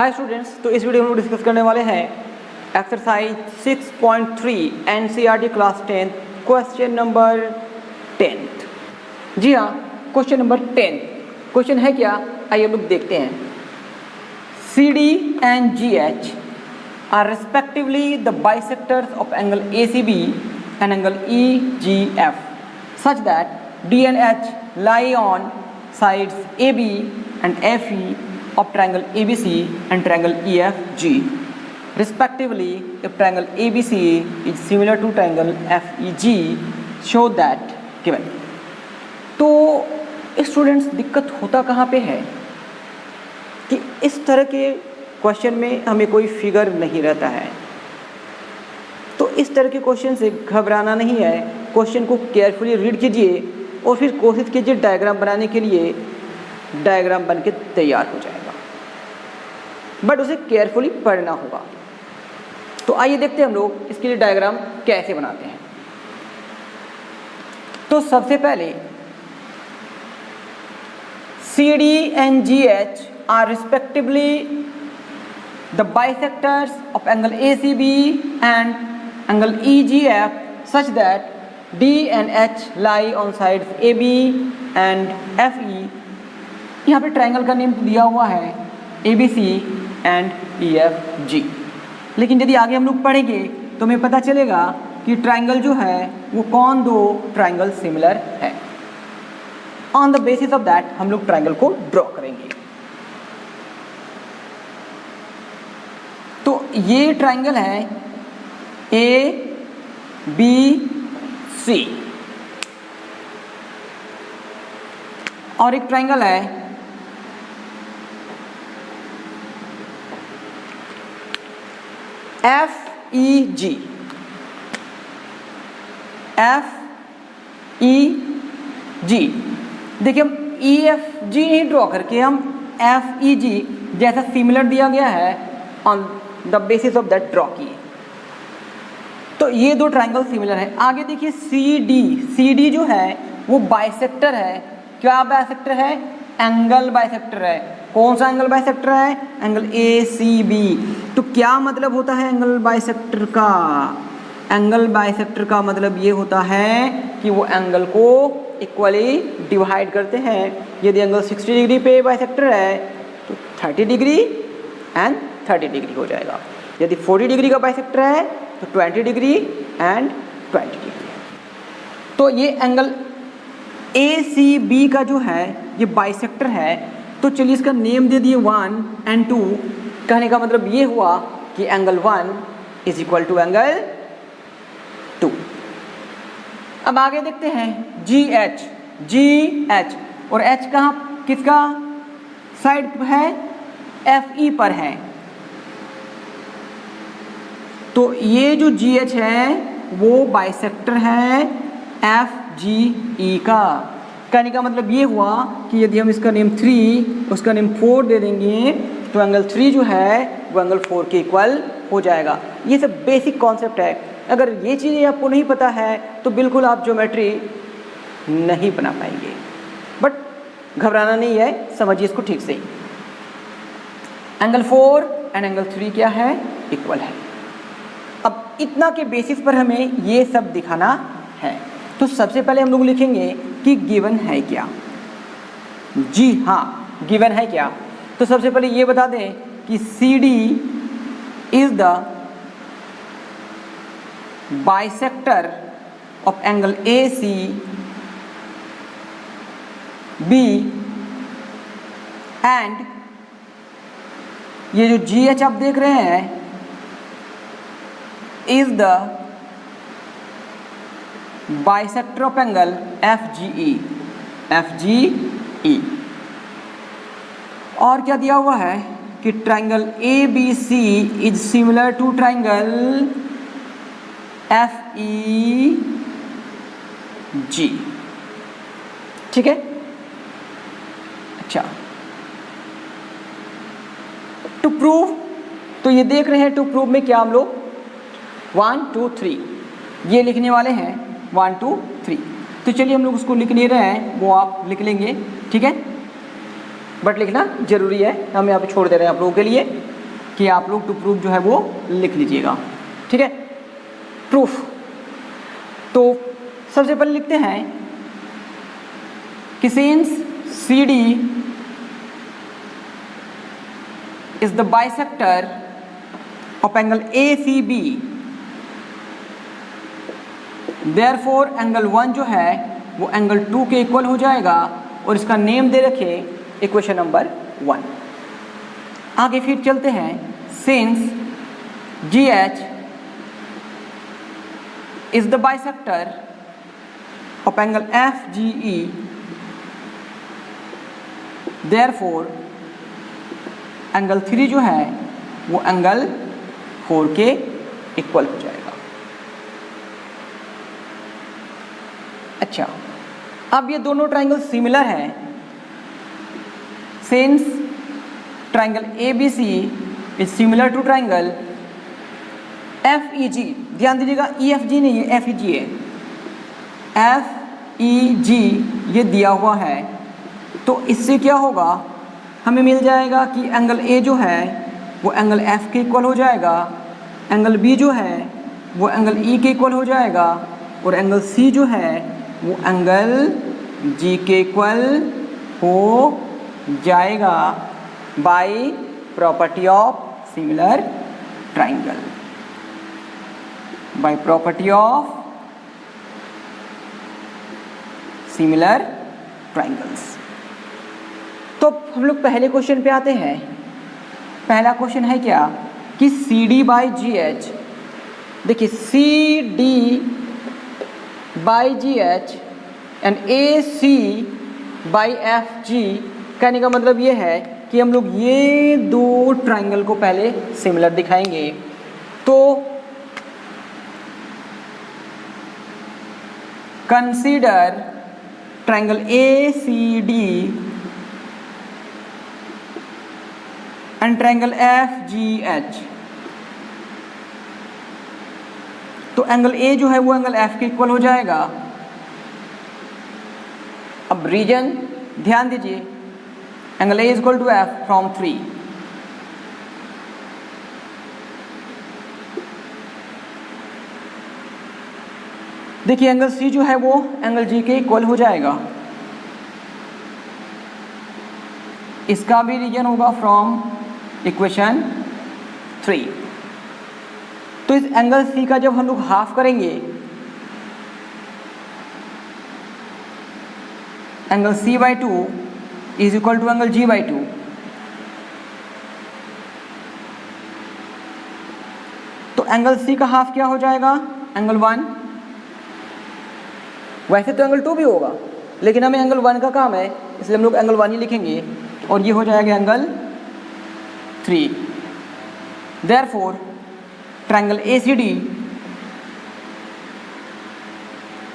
Hi students, तो इस video में हम डिस्कस करने वाले हैं exercise 6.3 NCERT class 10 question number 10। जी हाँ, क्वेश्चन नंबर 10। क्वेश्चन है क्या, आइए हम लोग देखते हैं। CD and GH are respectively the bisectors of angle ACB and angle EGF such that D and H lie on sides AB and FE of triangle ABC and triangle EFG respectively. If triangle ABC is similar to triangle FEG, show that given। तो students दिक्कत होता कहाँ पे है कि इस तरह के क्वेश्चन में हमें कोई फिगर नहीं रहता है। तो इस तरह के क्वेश्चन से घबराना नहीं है, क्वेश्चन को केयरफुली रीड कीजिए और फिर कोशिश कीजिए डायग्राम बनाने के लिए, डायग्राम बन के तैयार हो जाएगा, बट उसे केयरफुली पढ़ना होगा। तो आइए देखते हैं हम लोग इसके लिए डायग्राम कैसे बनाते हैं। तो सबसे पहले CD and GH are respectively the bisectors of angle ACB and angle EGF such that D and H lie on sides AB and FE। यहाँ पे ट्रायंगल का नेम दिया हुआ है ABC and EFG, लेकिन यदि आगे हम लोग पढ़ेंगे तो हमें पता चलेगा कि ट्रायंगल जो है वो कौन दो ट्रायंगल सिमिलर है। On the basis of that हम लोग ट्रायंगल को ड्रॉ करेंगे। तो ये ट्रायंगल है ABC और एक ट्रायंगल है FEG। देखिए, हम EFG नहीं ड्रॉ करके हम FEG जैसा सिमिलर दिया गया है on the basis of that draw किए। तो ये दो ट्रायंगल सिमिलर है। आगे देखिए CD जो है वो बाइसेक्टर है। क्या बाइसेक्टर है? एंगल बाइसेक्टर है। कौन सा एंगल बाइसेक्टर है? Angle ACB। तो क्या मतलब होता है एंगल बाइसेक्टर का? एंगल बाइसेक्टर का मतलब ये होता है कि वो एंगल को इक्वली डिवाइड करते हैं। यदि एंगल 60 डिग्री पे बाइसेक्टर है तो 30 डिग्री एंड 30 डिग्री हो जाएगा। यदि 40 डिग्री का बाइसेक्टर है तो 20 डिग्री एंड 20 डिग्री। तो ये एंगल ACB का जो है ये बाइसेक्टर है। तो चलिए इसका नेम दे दिए 1 and 2। कहने का मतलब ये हुआ कि angle 1 is equal to angle 2। अब आगे देखते हैं GH और H कहाँ किसका साइड है? FE पर है। तो ये जो GH है वो बाइसेक्टर है FGE का। कहने का मतलब ये हुआ कि यदि हम इसका नेम 3 उसका नेम 4 दे देंगे तो एंगल 3 जो है वो एंगल 4 के इक्वल हो जाएगा। ये सब बेसिक कॉन्सेप्ट है। अगर ये चीज़ें आपको नहीं पता है तो बिल्कुल आप ज्योमेट्री नहीं बना पाएंगे, बट घबराना नहीं है, समझिए इसको ठीक से। एंगल 4 एंड एंगल 3 क्या है? इक्वल है। अब इतना के बेसिस पर हमें ये सब दिखाना है। तो सबसे पहले हम लोग लिखेंगे कि गिवन है क्या। जी हाँ, गिवन है क्या। तो सबसे पहले ये बता दें कि CD is the bisector of angle ACB and ये जो GH आप देख रहे हैं is the bisector of angle FGE। और क्या दिया हुआ है कि triangle ABC is similar to triangle FEG। ठीक है। अच्छा, टू प्रूव, तो ये देख रहे हैं टू प्रूव में क्या हम लोग 1 2 3 ये लिखने वाले हैं 1 2 3। तो चलिए हम लोग उसको लिख नहीं रहे हैं, वो आप लिख लेंगे, ठीक है, बट लिखना जरूरी है, हम यहाँ पे छोड़ दे रहे हैं आप लोगों के लिए। कि आप लोग टू प्रूफ जो है वो लिख लीजिएगा, ठीक है। प्रूफ तो सबसे पहले लिखते हैं कि since CD is the bisector of angle ACB, therefore angle 1 जो है वो एंगल 2 के इक्वल हो जाएगा और इसका नेम दे रखे इक्वेशन नंबर 1। आगे फिर चलते हैं, since GH is the bisector of angle FGE, therefore angle 3 जो है वो एंगल 4 के इक्वल हो जाएगा। अच्छा, अब ये दोनों ट्राइंगल सिमिलर हैं, since triangle ABC is similar to triangle FEG। ध्यान दीजिएगा, EFG नहीं है, FEG है। FEG ये दिया हुआ है, तो इससे क्या होगा, हमें मिल जाएगा कि एंगल A जो है वो एंगल F के इक्वल हो जाएगा, एंगल B जो है वो एंगल E के इक्वल हो जाएगा और एंगल C जो है वो एंगल G के इक्वल हो जाएगा by property of similar triangle, by property of similar triangles. तो हम लोग पहले क्वेश्चन पे आते हैं। पहला क्वेश्चन है क्या कि CD बाई GH, देखिए CD by GH and AC by FG, कहने का मतलब ये है कि हम लोग ये दो ट्राइंगल को पहले सिमिलर दिखाएंगे। तो consider triangle ACD and triangle FGH। तो एंगल A जो है वो एंगल F के इक्वल हो जाएगा। अब रीजन ध्यान दीजिए, angle A is equal to F from 3। देखिए एंगल C जो है वो एंगल G के इक्वल हो जाएगा, इसका भी रीजन होगा फ्रॉम इक्वेशन 3। तो इस एंगल C का जब हम लोग हाफ करेंगे, angle C by 2 is equal to angle G by 2। तो एंगल C का हाफ क्या हो जाएगा, एंगल 1। वैसे तो एंगल 2 भी होगा, लेकिन हमें एंगल 1 का काम है, इसलिए हम लोग एंगल 1 ही लिखेंगे और ये हो जाएगा angle 3। Therefore triangle ACD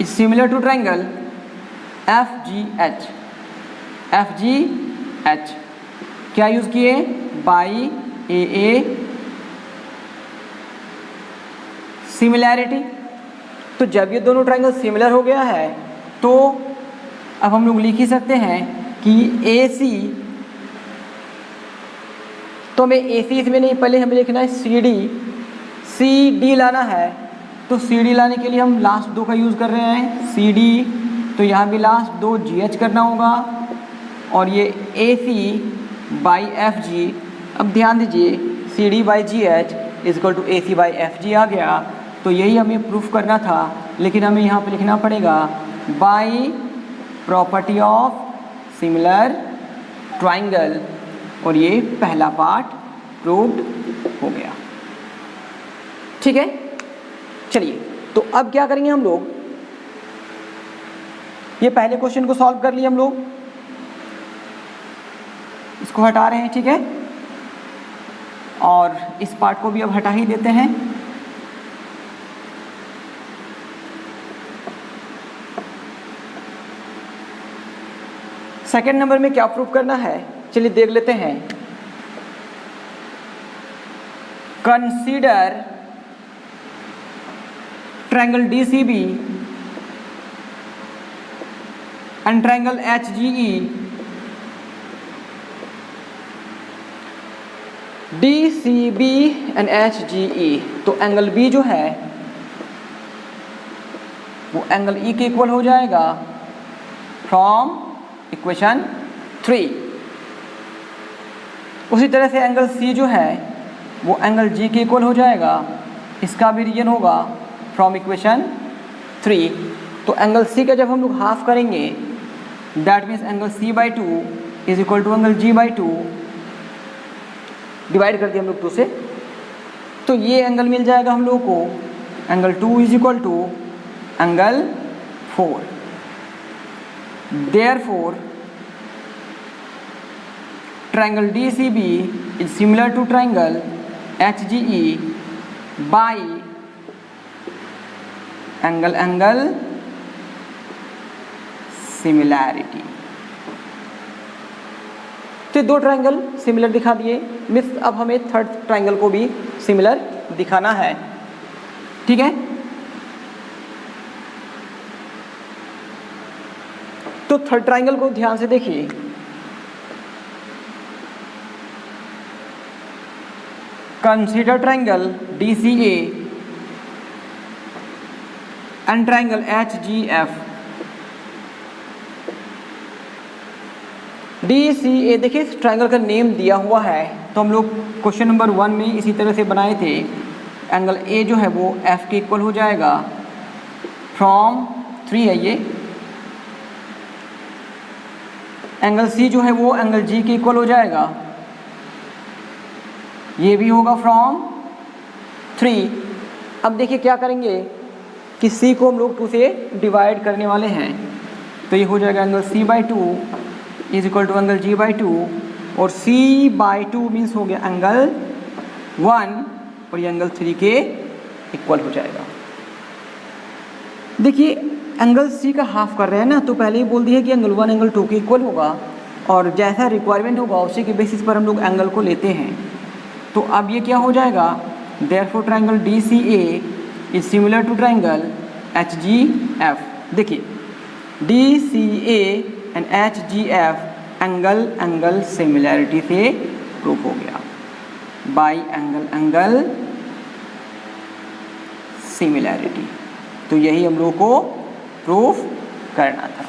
is similar to triangle FGH। FGH क्या यूज किए, बाई AA सिमिलैरिटी। तो जब ये दोनों ट्राइंगल सिमिलर हो गया है तो अब हम लोग लिख ही सकते हैं कि AC, तो हमें AC इसमें नहीं, पहले हमें लिखना है CD लाना है। तो CD लाने के लिए हम लास्ट 2 का यूज़ कर रहे हैं, CD, तो यहाँ भी लास्ट 2 GH करना होगा और ये AC बाई FG। अब ध्यान दीजिए CD by GH is equal to AC by FG आ गया। तो यही हमें प्रूफ करना था, लेकिन हमें यहाँ पे लिखना पड़ेगा by property of similar triangle, और ये पहला पार्ट प्रूव्ड हो गया। ठीक है, चलिए तो अब क्या करेंगे हम लोग, ये पहले क्वेश्चन को सॉल्व कर लिए हम लोग, इसको हटा रहे हैं, ठीक है, और इस पार्ट को भी अब हटा ही देते हैं। सेकेंड नंबर में क्या प्रूफ करना है, चलिए देख लेते हैं। Consider triangle DCB and triangle HGE D C B and H G E, तो एंगल बी जो है वो एंगल ई के इक्वल हो जाएगा फ्रॉम इक्वेशन 3। उसी तरह से एंगल सी जो है वो एंगल जी के इक्वल हो जाएगा, इसका भी रीजन होगा फ्रॉम इक्वेशन 3। तो एंगल सी का जब हम लोग हाफ करेंगे that means angle C by 2 is equal to angle G by 2, divide कर दिया हम लोग 2 से, तो ये एंगल मिल जाएगा हम लोग को angle 2 is equal to angle 4। Therefore triangle DCB is similar to triangle HGE by angle similarity। तो दो ट्रायंगल सिमिलर दिखा दिए, मिस अब हमें थर्ड ट्रायंगल को भी सिमिलर दिखाना है, ठीक है। तो थर्ड ट्रायंगल को ध्यान से देखिए, consider triangle DCA and triangle HGF। DCA देखिए इस ट्रायंगल का नेम दिया हुआ है, तो हम लोग क्वेश्चन नंबर 1 में इसी तरह से बनाए थे। एंगल A जो है वो F के इक्वल हो जाएगा फ्रॉम 3 है ये, एंगल C जो है वो एंगल G के इक्वल हो जाएगा, ये भी होगा फ्रॉम 3। अब देखिए क्या करेंगे कि C को हम लोग 2 से डिवाइड करने वाले हैं, तो ये हो जाएगा angle C by 2 is equal to angle G by 2, और C बाई 2 मीन्स हो गया एंगल 1 और ये एंगल 3 के इक्वल हो जाएगा। देखिए एंगल C का हाफ कर रहे हैं ना, तो पहले ही बोल दिया कि एंगल 1 एंगल 2 के इक्वल होगा, और जैसा रिक्वायरमेंट होगा उसी के बेसिस पर हम लोग एंगल को लेते हैं। तो अब ये क्या हो जाएगा, therefore triangle DCA is similar to triangle HGF। देखिए DCA and HGF angle similarity से प्रूफ हो गया बाय एंगल सिमिलैरिटी। तो यही हम लोग को प्रूफ करना था।